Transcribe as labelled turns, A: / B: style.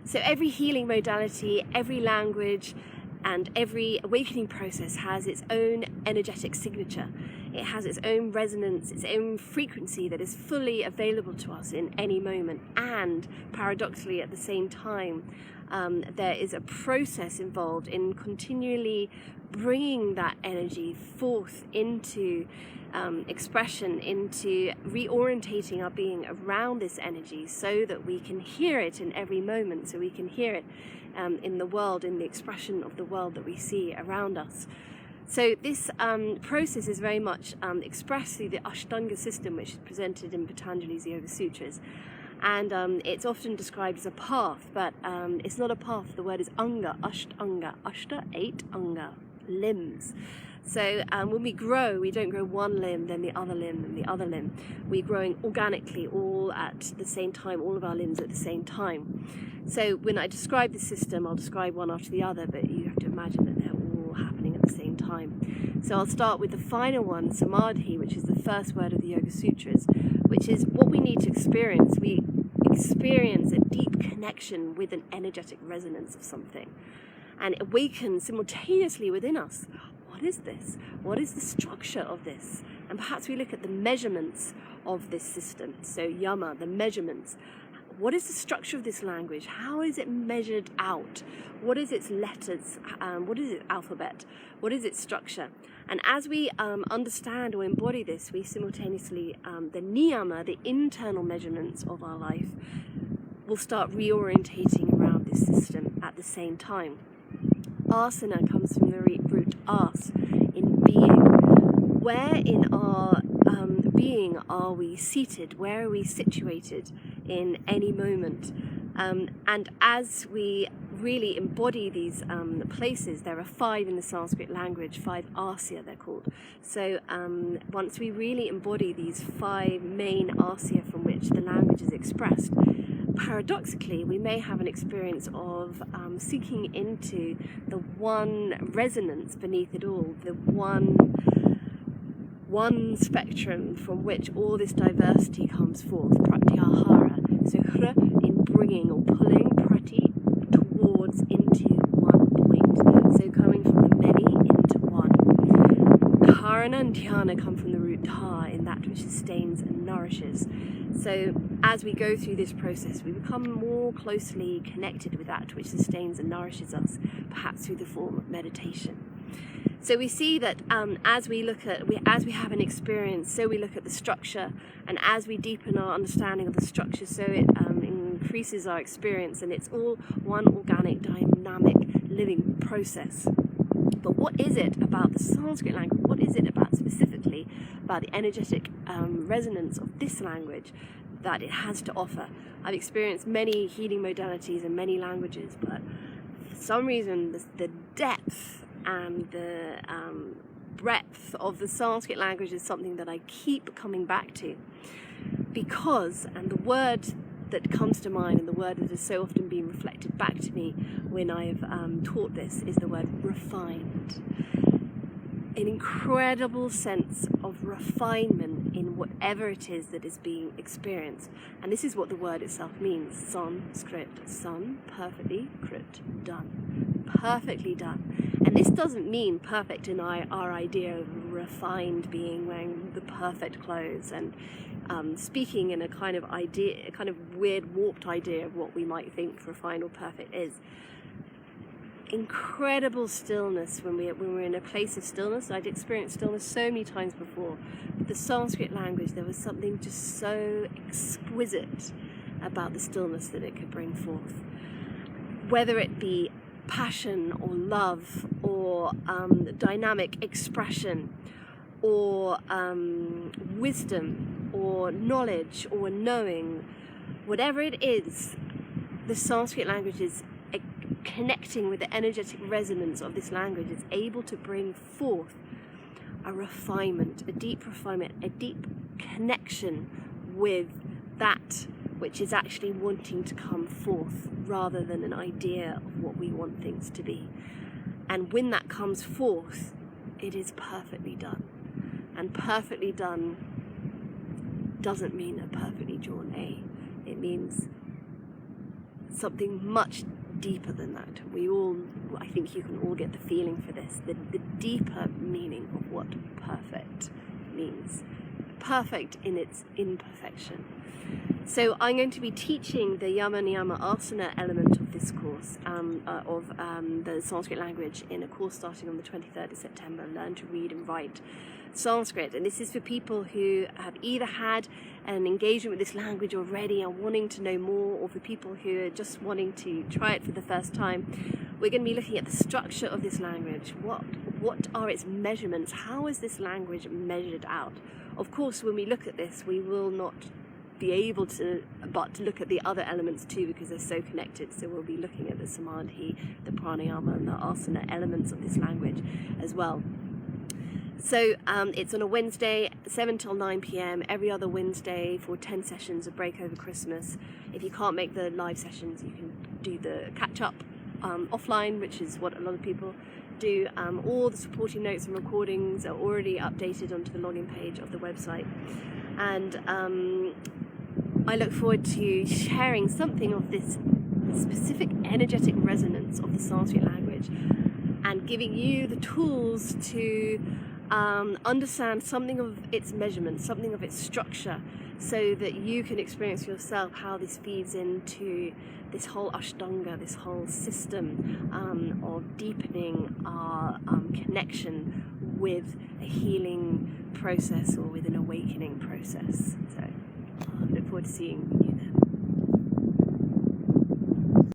A: So every healing modality, every language, and every awakening process has its own energetic signature. It has its own resonance, its own frequency that is fully available to us in any moment. And paradoxically, at the same time, there is a process involved in continually bringing that energy forth into expression, into reorientating our being around this energy so that we can hear it in every moment, so we can hear it in the world, in the expression of the world that we see around us. So this process is very much expressed through the aṣṭaṅga system, which is presented in Patanjali's Yoga Sutras. And it's often described as a path, but it's not a path. The word is aṅga, aṣṭaṅga, aṣṭa, 8, aṅga, limbs. So when we grow, we don't grow one limb, then the other limb, and the other limb. We're growing organically, all at the same time, all of our limbs at the same time. So when I describe the system, I'll describe one after the other, but you have to imagine that they're all happening at the same time. So I'll start with the final one, samādhi, which is the first word of the Yoga Sutras, which is what we need to experience. We experience a deep connection with an energetic resonance of something, and it awakens simultaneously within us. What is this? What is the structure of this? And perhaps we look at the measurements of this system. So yama, the measurements. What is the structure of this language? How is it measured out? What is its letters? What is its alphabet? What is its structure? And as we understand or embody this, we simultaneously, the niyama, the internal measurements of our life, will start reorientating around this system at the same time. Āsana comes from the root ās, in being. Where in our being are we seated? Where are we situated in any moment? And as we really embody these places, there are 5 in the Sanskrit language, 5 āsya they're called. So once we really embody these 5 main āsya from which the language is expressed, paradoxically, we may have an experience of sinking into the one resonance beneath it all, the one spectrum from which all this diversity comes forth, pratyahāra. So hra in bringing or pulling, prati towards, into one point. So coming from the many into one. Karana and dhyana come from the root dha, in that which sustains and nourishes. So as we go through this process, we become more closely connected with that which sustains and nourishes us, perhaps through the form of meditation. So we see that as we have an experience, so we look at the structure, and as we deepen our understanding of the structure, so it increases our experience, and it's all one organic, dynamic, living process. But what is it about the Sanskrit language? What is it about specifically about the energetic resonance of this language that it has to offer? I've experienced many healing modalities and many languages, but for some reason the depth and the breadth of the Sanskrit language is something that I keep coming back to, because, and the word that comes to mind and the word that has so often been reflected back to me when I've taught this, is the word refined. An incredible sense of refinement in whatever it is that is being experienced. And this is what the word itself means. Sanskrit, san, perfectly, krit, done. Perfectly done. And this doesn't mean perfect in our idea of refined being wearing the perfect clothes and speaking in a kind of weird, warped idea of what we might think refined or perfect is. Incredible stillness when we're in a place of stillness. I'd experienced stillness so many times before. But the Sanskrit language, there was something just so exquisite about the stillness that it could bring forth. Whether it be passion or love or dynamic expression or wisdom or knowledge or knowing, whatever it is, the Sanskrit language is connecting with the energetic resonance of this language. Is able to bring forth a refinement, a deep connection with that which is actually wanting to come forth, rather than an idea of what we want things to be. And when that comes forth, it is perfectly done. And perfectly done doesn't mean a perfectly drawn A. It means something much deeper than that. I think you can all get the feeling for this, the deeper meaning of what perfect means. Perfect in its imperfection. So I'm going to be teaching the yama, niyama, āsana element of this course, of the Sanskrit language, in a course starting on the 23rd of September, Learn to Read and Write Sanskrit. And this is for people who have either had an engagement with this language already and wanting to know more, or for people who are just wanting to try it for the first time. We're going to be looking at the structure of this language. What are its measurements? How is this language measured out? Of course, when we look at this, we will not be able to but look at the other elements too, because they're so connected. So we'll be looking at the samādhi, the prāṇāyāma and the āsana elements of this language as well. So it's on a Wednesday, 7 till 9 p.m, every other Wednesday for 10 sessions, a break over Christmas. If you can't make the live sessions, you can do the catch-up offline, which is what a lot of people do. All the supporting notes and recordings are already updated onto the login page of the website. And I look forward to sharing something of this specific energetic resonance of the Sanskrit language and giving you the tools to understand something of its measurement, something of its structure, so that you can experience yourself how this feeds into this whole aṣṭaṅga, this whole system of deepening our connection with a healing process or with an awakening process. So I look forward to seeing